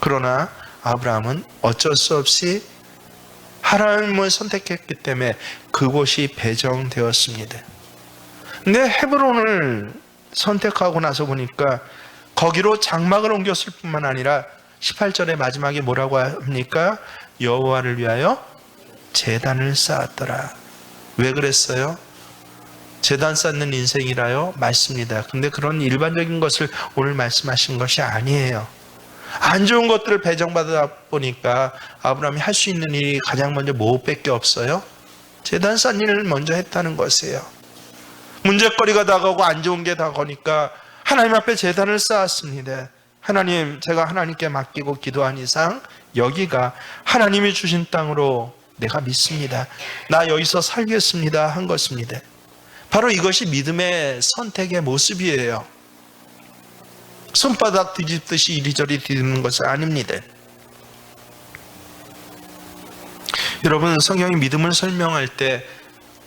그러나 아브라함은 어쩔 수 없이 하나님을 선택했기 때문에 그곳이 배정되었습니다. 근데 헤브론을 선택하고 나서 보니까 거기로 장막을 옮겼을 뿐만 아니라 18절의 마지막에 뭐라고 합니까? 여호와를 위하여 제단을 쌓았더라. 왜 그랬어요? 제단 쌓는 인생이라요? 맞습니다. 근데 그런 일반적인 것을 오늘 말씀하신 것이 아니에요. 안 좋은 것들을 배정받아 보니까 아브라함이 할 수 있는 일이 가장 먼저 뭐밖에 없어요? 제단 쌓는 일을 먼저 했다는 것이에요. 문제거리가 다가오고 안 좋은 게 다가오니까 하나님 앞에 제단을 쌓았습니다. 하나님, 제가 하나님께 맡기고 기도한 이상 여기가 하나님이 주신 땅으로 내가 믿습니다. 나 여기서 살겠습니다 한 것입니다. 바로 이것이 믿음의 선택의 모습이에요. 손바닥 뒤집듯이 이리저리 뒤집는 것은 아닙니다. 여러분, 성경이 믿음을 설명할 때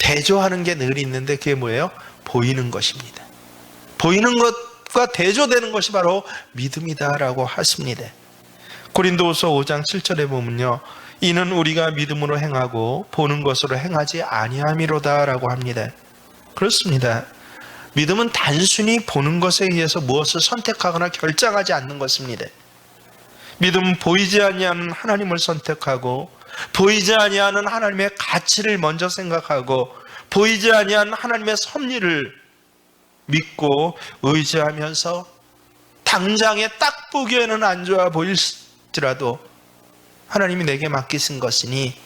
대조하는 게 늘 있는데 그게 뭐예요? 보이는 것입니다. 보이는 것과 대조되는 것이 바로 믿음이다라고 하십니다. 고린도후서 5장 7절에 보면요, 이는 우리가 믿음으로 행하고 보는 것으로 행하지 아니함이로다라고 합니다. 그렇습니다. 믿음은 단순히 보는 것에 의해서 무엇을 선택하거나 결정하지 않는 것입니다. 믿음은 보이지 아니하는 하나님을 선택하고, 보이지 아니하는 하나님의 가치를 먼저 생각하고, 보이지 아니하는 하나님의 섭리를 믿고 의지하면서 당장에 딱 보기에는 안 좋아 보일지라도 하나님이 내게 맡기신 것이니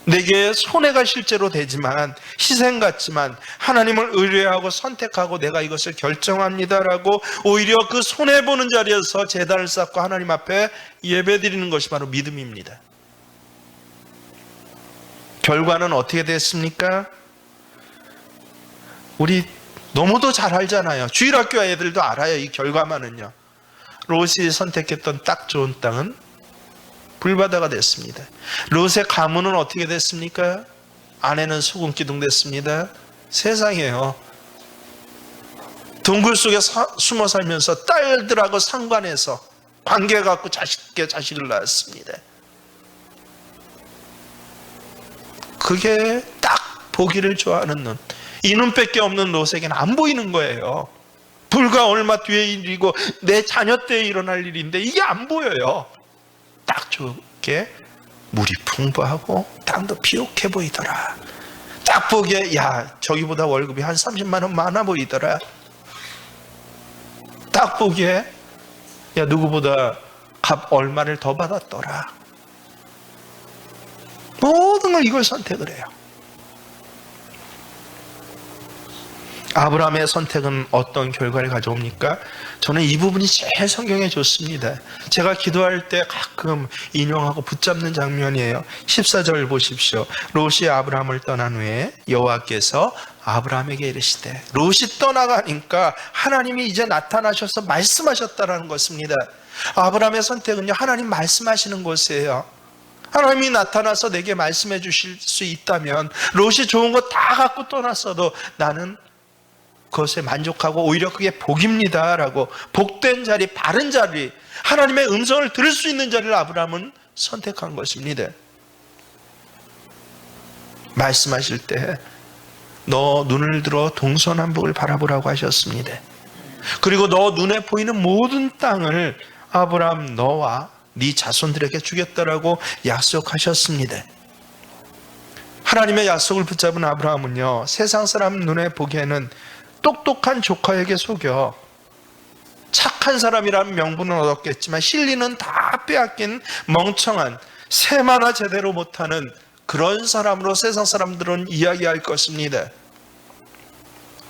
내게 손해가 실제로 되지만, 희생 같지만 하나님을 의뢰하고 선택하고 내가 이것을 결정합니다라고 오히려 그 손해보는 자리에서 제단을 쌓고 하나님 앞에 예배드리는 것이 바로 믿음입니다. 결과는 어떻게 됐습니까? 우리 너무도 잘 알잖아요. 주일학교 애들도 알아요. 이 결과만은요. 롯이 선택했던 딱 좋은 땅은 불바다가 됐습니다. 롯의 가문은 어떻게 됐습니까? 아내는 소금 기둥 됐습니다. 세상에요. 동굴 속에 숨어 살면서 딸들하고 상관해서 관계 갖고 자식을 낳았습니다. 그게 딱 보기를 좋아하는 눈. 이 눈밖에 없는 롯에게는 안 보이는 거예요. 불과 얼마 뒤의 일이고 내 자녀 때에 일어날 일인데 이게 안 보여요. 딱 좋게 물이 풍부하고 땅도 비옥해 보이더라. 딱 보기에 야, 저기보다 월급이 한 30만 원 많아 보이더라. 딱 보기에 야, 누구보다 값 얼마를 더 받았더라. 모든 걸 이걸 선택을 해요. 아브라함의 선택은 어떤 결과를 가져옵니까? 저는 이 부분이 제일 성경에 좋습니다. 제가 기도할 때 가끔 인용하고 붙잡는 장면이에요. 14절 보십시오. 롯이 아브라함을 떠난 후에 여호와께서 아브라함에게 이르시되, 롯이 떠나가니까 하나님이 이제 나타나셔서 말씀하셨다라는 것입니다. 아브라함의 선택은요, 하나님 말씀하시는 곳이에요. 하나님이 나타나서 내게 말씀해 주실 수 있다면 롯이 좋은 거 다 갖고 떠났어도 나는 그것에 만족하고 오히려 그게 복입니다 라고, 복된 자리, 바른 자리, 하나님의 음성을 들을 수 있는 자리를 아브라함은 선택한 것입니다. 말씀하실 때 너 눈을 들어 동서남북을 바라보라고 하셨습니다. 그리고 너 눈에 보이는 모든 땅을 아브라함 너와 네 자손들에게 주겠다라고 약속하셨습니다. 하나님의 약속을 붙잡은 아브라함은요, 세상 사람 눈에 보기에는 똑똑한 조카에게 속여 착한 사람이라는 명분은 얻었겠지만 실리는 다 빼앗긴 멍청한, 세마나 제대로 못하는 그런 사람으로 세상 사람들은 이야기할 것입니다.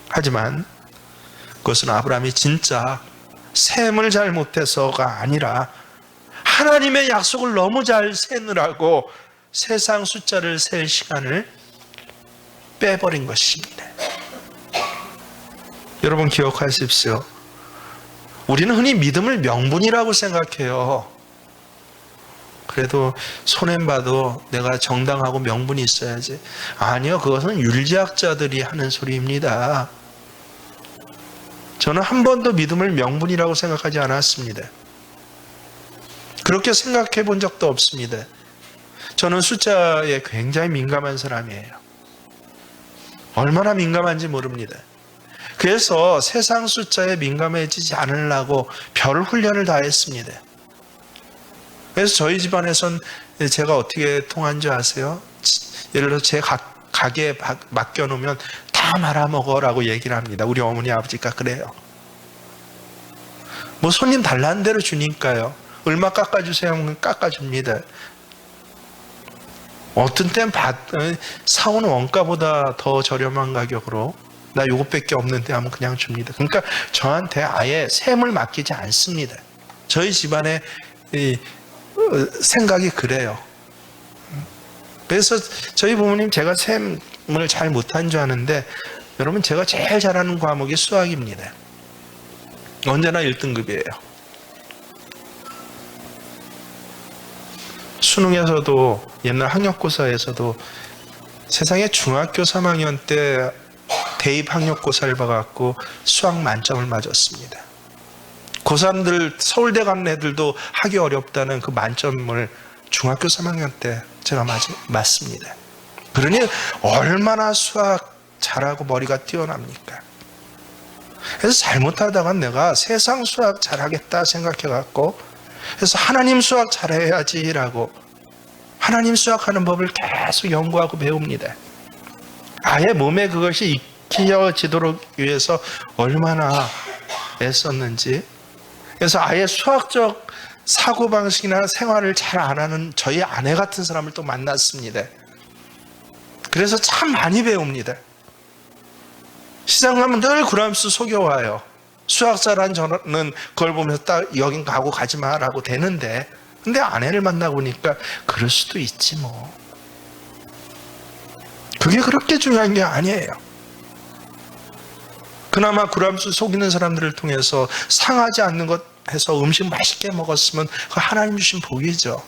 하지만 그것은 아브라함이 진짜 셈을 잘 못해서가 아니라 하나님의 약속을 너무 잘 세느라고 세상 숫자를 셀 시간을 빼버린 것입니다. 여러분 기억하십시오. 우리는 흔히 믿음을 명분이라고 생각해요. 그래도 손해봐도 내가 정당하고 명분이 있어야지. 아니요, 그것은 윤리학자들이 하는 소리입니다. 저는 한 번도 믿음을 명분이라고 생각하지 않았습니다. 그렇게 생각해 본 적도 없습니다. 저는 숫자에 굉장히 민감한 사람이에요. 얼마나 민감한지 모릅니다. 그래서 세상 숫자에 민감해지지 않으려고 별 훈련을 다 했습니다. 그래서 저희 집안에선 제가 어떻게 통한 줄 아세요? 예를 들어서 제 가게에 맡겨놓으면 다 말아먹어라고 얘기를 합니다. 우리 어머니 아버지가 그래요. 뭐 손님 달라는 대로 주니까요. 얼마 깎아주세요 하면 깎아줍니다. 어떤 땐 사오는 원가보다 더 저렴한 가격으로 나 요것밖에 없는데 하면 그냥 줍니다. 그러니까 저한테 아예 셈을 맡기지 않습니다. 저희 집안의 생각이 그래요. 그래서 저희 부모님 제가 셈을 잘 못한 줄 아는데, 여러분 제가 제일 잘하는 과목이 수학입니다. 언제나 1등급이에요. 수능에서도 옛날 학력고사에서도 세상에 중학교 3학년 때 대입 학력고사를 봐갖고 수학 만점을 맞았습니다. 고3들 서울대 가는 애들도 하기 어렵다는 그 만점을 중학교 3학년 때 제가 맞습니다. 그러니 얼마나 수학 잘하고 머리가 뛰어납니까? 그래서 잘못하다가 내가 세상 수학 잘하겠다 생각해갖고, 그래서 하나님 수학 잘해야지라고 하나님 수학하는 법을 계속 연구하고 배웁니다. 아예 몸에 그것이 익혀지도록 위해서 얼마나 애썼는지. 그래서 아예 수학적 사고방식이나 생활을 잘 안 하는 저희 아내 같은 사람을 또 만났습니다. 그래서 참 많이 배웁니다. 시장 가면 늘 구람수 속여와요. 수학 잘한 저는 그걸 보면서 딱 여긴 가고 가지 마라고 되는데, 근데 아내를 만나보니까 그럴 수도 있지 뭐. 그게 그렇게 중요한 게 아니에요. 그나마 구람수 속이는 사람들을 통해서 상하지 않는 것 해서 음식 맛있게 먹었으면 그 하나님 주신 복이죠.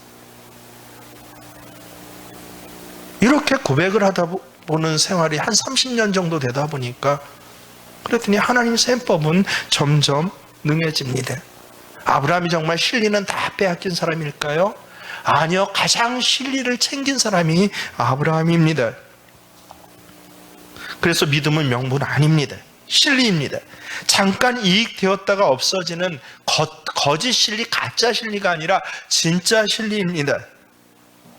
이렇게 고백을 하다 보는 생활이 한 30년 정도 되다 보니까, 그랬더니 하나님 셈법은 점점 능해집니다. 아브라함이 정말 진리는 다 빼앗긴 사람일까요? 아니요, 가장 진리를 챙긴 사람이 아브라함입니다. 그래서 믿음은 명분 아닙니다. 진리입니다. 잠깐 이익되었다가 없어지는 거짓 진리, 가짜 진리가 아니라 진짜 진리입니다.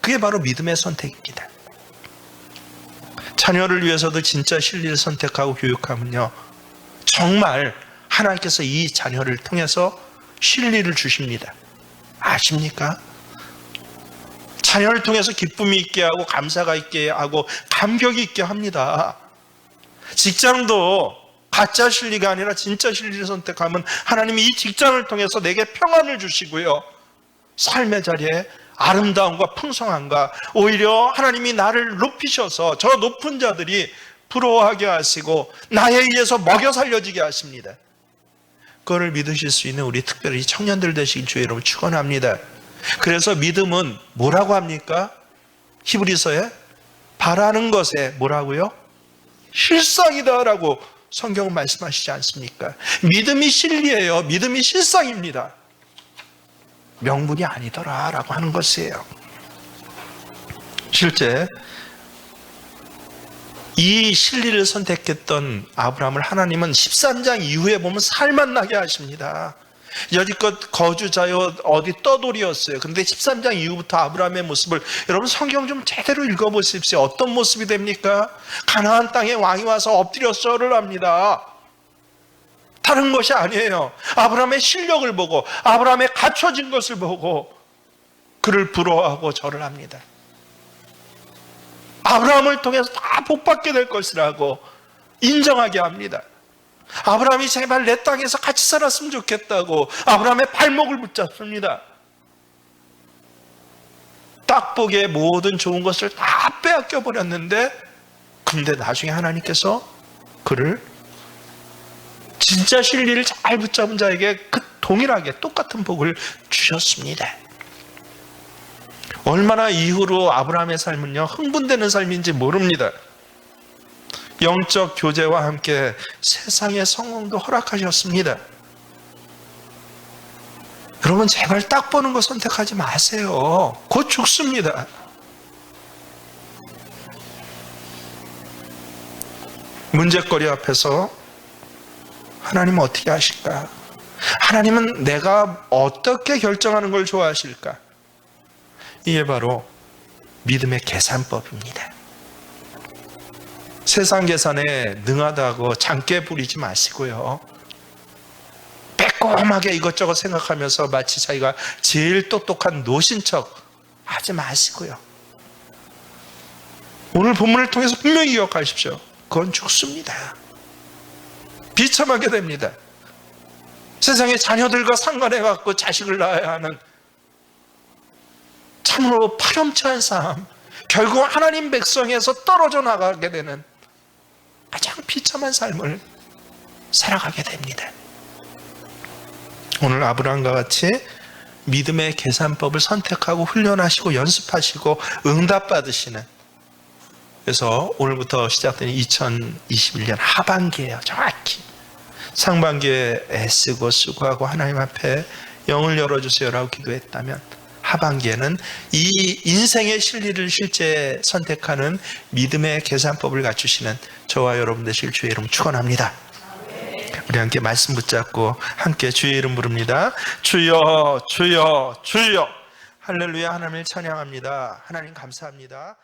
그게 바로 믿음의 선택입니다. 자녀를 위해서도 진짜 진리를 선택하고 교육하면요, 정말 하나님께서 이 자녀를 통해서 진리를 주십니다. 아십니까? 자녀를 통해서 기쁨이 있게 하고 감사가 있게 하고 감격이 있게 합니다. 직장도 가짜 진리가 아니라 진짜 진리를 선택하면 하나님이 이 직장을 통해서 내게 평안을 주시고요, 삶의 자리에 아름다움과 풍성함과 오히려 하나님이 나를 높이셔서 저 높은 자들이 부러워하게 하시고 나에 의해서 먹여 살려지게 하십니다. 그거를 믿으실 수 있는 우리 특별히 청년들 되시길 주의 이름으로 축원합니다. 그래서 믿음은 뭐라고 합니까? 히브리서에 바라는 것에 뭐라고요? 실상이다라고 성경은 말씀하시지 않습니까? 믿음이 진리예요. 믿음이 실상입니다. 명분이 아니더라라고 하는 것이에요. 실제 이 진리를 선택했던 아브라함을 하나님은 13장 이후에 보면 살만 나게 하십니다. 여지껏 거주자여 어디 떠돌이였어요. 그런데 13장 이후부터 아브라함의 모습을 여러분 성경 좀 제대로 읽어보십시오. 어떤 모습이 됩니까? 가나안 땅에 왕이 와서 엎드려 절을 합니다. 다른 것이 아니에요. 아브라함의 실력을 보고 아브라함의 갖춰진 것을 보고 그를 부러워하고 절을 합니다. 아브라함을 통해서 다 복받게 될 것이라고 인정하게 합니다. 아브라함이 제발 내 땅에서 같이 살았으면 좋겠다고 아브라함의 발목을 붙잡습니다. 딱 보기에 모든 좋은 것을 다 빼앗겨 버렸는데, 근데 나중에 하나님께서 그를 진짜 진리를 잘 붙잡은 자에게 그 동일하게 똑같은 복을 주셨습니다. 얼마나 이후로 아브라함의 삶은요, 흥분되는 삶인지 모릅니다. 영적 교제와 함께 세상의 성공도 허락하셨습니다. 여러분 제발 딱 보는 거 선택하지 마세요. 곧 죽습니다. 문제거리 앞에서 하나님은 어떻게 하실까? 하나님은 내가 어떻게 결정하는 걸 좋아하실까? 이게 바로 믿음의 계산법입니다. 세상 계산에 능하다고 장깨 부리지 마시고요, 빼꼼하게 이것저것 생각하면서 마치 자기가 제일 똑똑한 노신 척 하지 마시고요, 오늘 본문을 통해서 분명히 기억하십시오. 그건 죽습니다. 비참하게 됩니다. 세상의 자녀들과 상관해갖고 자식을 낳아야 하는 참으로 파렴치한 삶, 결국 하나님 백성에서 떨어져 나가게 되는 가장 비참한 삶을 살아가게 됩니다. 오늘 아브라함과 같이 믿음의 계산법을 선택하고 훈련하시고 연습하시고 응답받으시는 그래서 오늘부터 시작되는 2021년 하반기예요. 정확히. 상반기에 애쓰고 수고하고 하나님 앞에 영을 열어주세요라고 기도했다면 하반기에는 이 인생의 진리를 실제 선택하는 믿음의 계산법을 갖추시는 저와 여러분 되실 주의 이름 축원합니다. 우리 함께 말씀 붙잡고 함께 주의 이름 부릅니다. 주여 주여 주여. 할렐루야. 하나님을 찬양합니다. 하나님 감사합니다.